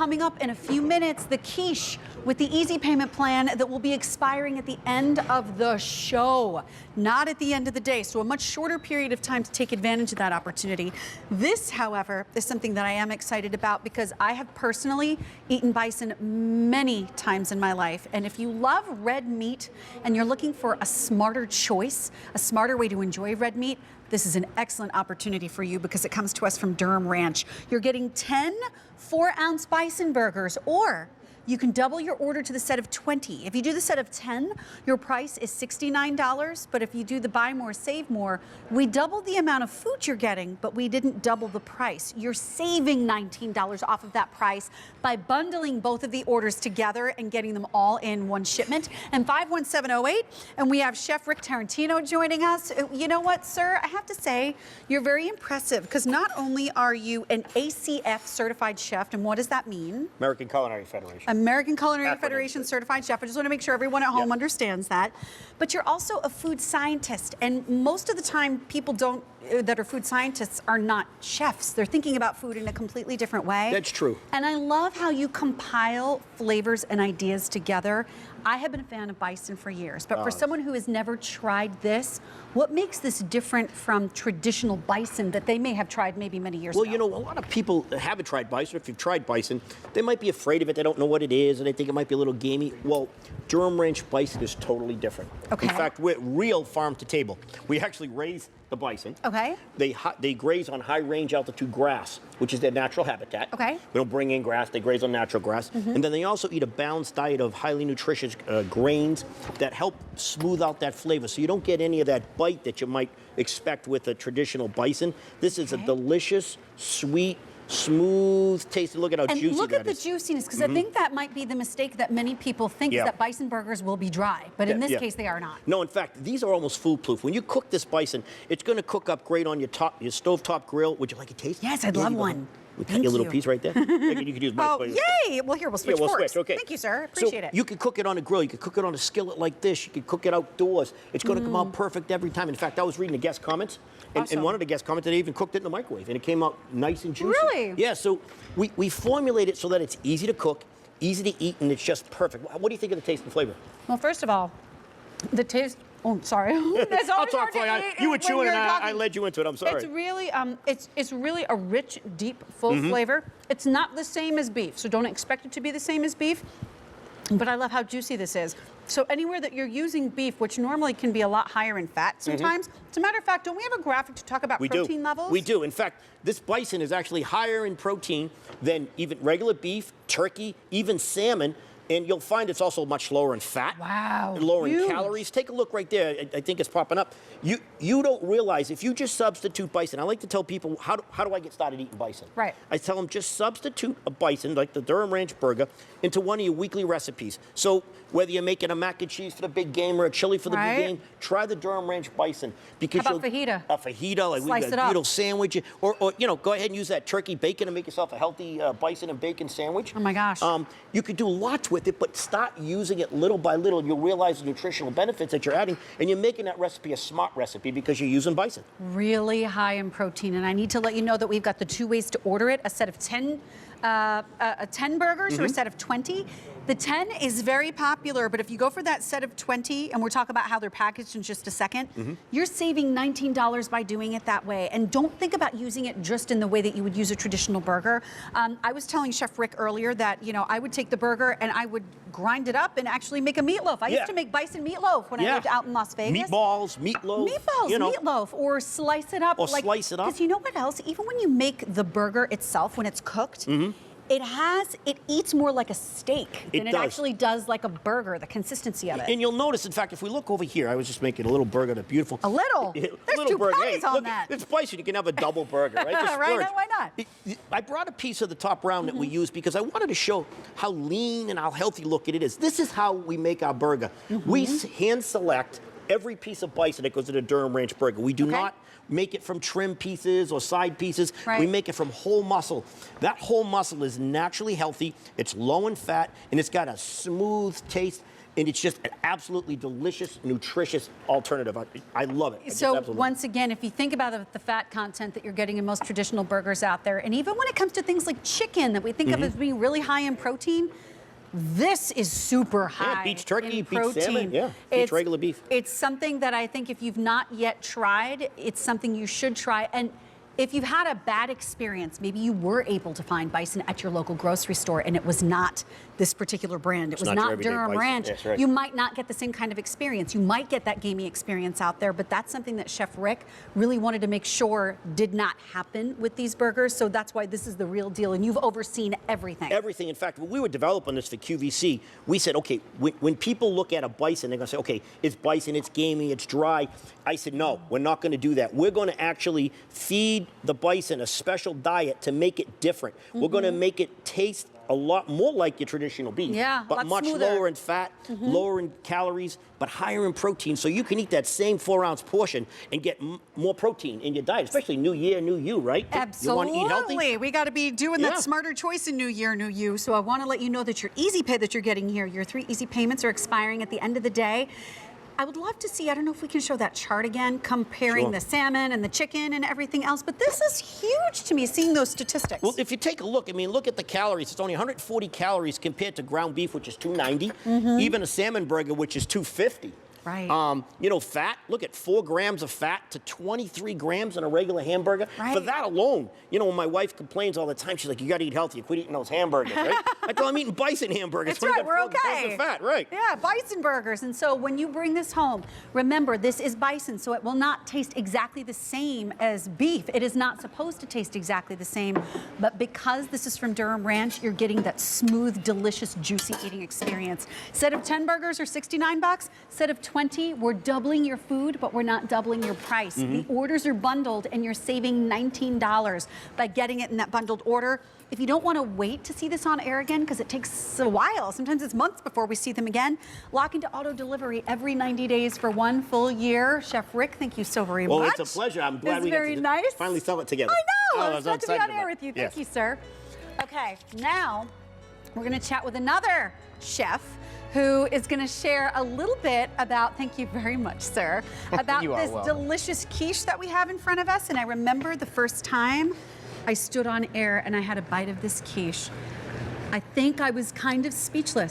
coming up in a few minutes, the quiche with the easy payment plan that will be expiring at the end of the show, not at the end of the day. So a much shorter period of time to take advantage of that opportunity. This, however, is something that I am excited about because I have personally eaten bison many times in my life. And if you love red meat and you're looking for a smarter choice, a smarter way to enjoy red meat, this is an excellent opportunity for you because it comes to us from Durham Ranch. You're getting 10 4-ounce bison burgers, or you can double your order to the set of 20. If you do the set of 10, your price is $69. But if you do the buy more, save more, we doubled the amount of food you're getting, but we didn't double the price. You're saving $19 off of that price by bundling both of the orders together and getting them all in one shipment. And 51708, and we have Chef Rick Tarantino joining us. You know what, sir? I have to say, you're very impressive because not only are you an ACF certified chef, and what does that mean? American Culinary Federation. American Culinary Federation certified chef. I just want to make sure everyone at home understands that. But you're also a food scientist, and most of the time people that are food scientists are not chefs. They're thinking about food in a completely different way. That's true. And I love how you compile flavors and ideas together. I have been a fan of bison for years, but for someone who has never tried this, what makes this different from traditional bison that they may have tried maybe many years ago? Well, you know, a lot of people haven't tried bison. If you've tried bison, they might be afraid of it. They don't know what it is, and they think it might be a little gamey. Well, Durham Ranch bison is totally different. Okay. In fact, we're real farm to table. We actually raise the bison. Okay. They graze on high range altitude grass, which is their natural habitat. Okay. We don't bring in grass, they graze on natural grass. And then they also eat a balanced diet of highly nutritious grains that help smooth out that flavor. So you don't get any of that bite that you might expect with a traditional bison. This is a delicious, sweet, smooth tasting. Look at how juicy that is. And look at the juiciness, because I think that might be the mistake that many people think is that bison burgers will be dry. But in this case, they are not. No, in fact, these are almost foolproof. When you cook this bison, it's going to cook up great on your stovetop grill. Would you like a taste? Yes, I'd love one. We cut you a little piece right there. You could use my plate. Yay! Well, here, we'll switch forks. Okay. Thank you, sir. Appreciate it. You can cook it on a grill. You can cook it on a skillet like this. You can cook it outdoors. It's going to come out perfect every time. In fact, I was reading the guest comments, and one of the guest comments, they even cooked it in the microwave, and it came out nice and juicy. Really? Yeah, so we formulate it so that it's easy to cook, easy to eat, and it's just perfect. What do you think of the taste and flavor? Well, first of all, the taste... Oh, sorry. I'll talk for you. You were chewing and I led you into it. I'm sorry. It's really, it's really a rich, deep, full flavor. It's not the same as beef, so don't expect it to be the same as beef. But I love how juicy this is. So anywhere that you're using beef, which normally can be a lot higher in fat sometimes, as a matter of fact, don't we have a graphic to talk about protein levels? We do. In fact, this bison is actually higher in protein than even regular beef, turkey, even salmon. And you'll find it's also much lower in fat. Wow. Lower in calories. Take a look right there. I think it's popping up. You don't realize if you just substitute bison. I like to tell people, how do I get started eating bison? Right. I tell them just substitute a bison, like the Durham Ranch burger, into one of your weekly recipes. So whether you're making a mac and cheese for the big game or a chili for the big game, try the Durham Ranch bison. Because how about fajita? A fajita, like slice we got a beetle sandwich. Or, you know, go ahead and use that turkey bacon and make yourself a healthy bison and bacon sandwich. Oh my gosh. You could do lots with it, but start using it little by little, and you'll realize the nutritional benefits that you're adding, and you're making that recipe a smart recipe because you're using bison. Really high in protein, and I need to let you know that we've got the 2 ways to order it: a set of 10 burgers or a set of 20. The 10 is very popular, but if you go for that set of 20, and we'll talk about how they're packaged in just a second, you're saving $19 by doing it that way. And don't think about using it just in the way that you would use a traditional burger. I was telling Chef Rick earlier that, you know, I would take the burger and I would grind it up and actually make a meatloaf. I used to make bison meatloaf when I lived out in Las Vegas. Meatballs, meatloaf. Meatballs, meatloaf, or slice it up. Or slice it up. Because you know what else? Even when you make the burger itself, when it's cooked, it eats more like a steak than it actually does like a burger, the consistency of it. And you'll notice, in fact, if we look over here, I was just making a little burger that's beautiful. A little? There's little 2 burger. patties on that. It's bison. You can have a double burger, right? Just right? No, why not? I brought a piece of the top round that we use because I wanted to show how lean and how healthy looking it is. This is how we make our burger. We hand select every piece of bison that goes to the Durham Ranch burger. We do not make it from trim pieces or side pieces. We make it from whole muscle. That whole muscle is naturally healthy, it's low in fat, and it's got a smooth taste. and it's just an absolutely delicious, nutritious alternative. I love it. So once again, if you think about the fat content that you're getting in most traditional burgers out there, and even when it comes to things like chicken that we think of as being really high in protein, this is super high. Yeah, beats turkey, in beats protein. salmon, yeah, beats regular beef. It's something that I think if you've not yet tried, it's something you should try. And if you've had a bad experience, maybe you were able to find Bison at your local grocery store and it was not this particular brand. It was not Durham Ranch. That's right. You might not get the same kind of experience. You might get that gamey experience out there, but that's something that Chef Rick really wanted to make sure did not happen with these burgers. So that's why this is the real deal. And you've overseen everything. Everything. In fact, when we were developing this for QVC, we said, okay, when people look at a bison, they're going to say, okay, it's bison, it's gamey, it's dry. I said, no, we're not going to do that. We're going to actually feed the bison a special diet to make it different. We're going to make it taste a lot more like your traditional beef, but much lower in fat, lower in calories, but higher in protein. So you can eat that same 4-ounce portion and get more protein in your diet, especially New Year, New You, right? Absolutely. You want to eat healthy? We got to be doing that smarter choice in New Year, New You. So I want to let you know that your easy pay that you're getting here, your 3 easy payments are expiring at the end of the day. I would love to see, I don't know if we can show that chart again, comparing the salmon and the chicken and everything else, but this is huge to me, seeing those statistics. Well, if you take a look, I mean, look at the calories. It's only 140 calories compared to ground beef, which is 290, even a salmon burger, which is 250. Right. You know, fat, look at 4 grams of fat to 23 grams in a regular hamburger. Right. For that alone, you know, when my wife complains all the time, she's like, you got to eat healthy. You quit eating those hamburgers, right? I tell her I'm eating bison hamburgers. That's right, we're okay. Of fat, right. Yeah, bison burgers. And so when you bring this home, remember, this is bison, so it will not taste exactly the same as beef. It is not supposed to taste exactly the same, but because this is from Durham Ranch, you're getting that smooth, delicious, juicy eating experience. Instead of 10 burgers or 69 bucks, instead of 20, we're doubling your food, but we're not doubling your price. The orders are bundled and you're saving $19 by getting it in that bundled order. If you don't want to wait to see this on air again, because it takes a while, sometimes it's months before we see them again, lock into auto delivery every 90 days for 1 full year. Chef Rick, thank you so very much. Well, it's a pleasure. I'm glad we got to finally sell it together. I know. Oh, I was glad to be on air with you. Thank you, sir. Okay, now we're going to chat with another chef who is going to share a little bit about, thank you very much, sir, about this delicious quiche that we have in front of us. And I remember the first time I stood on air and I had a bite of this quiche. I think I was kind of speechless.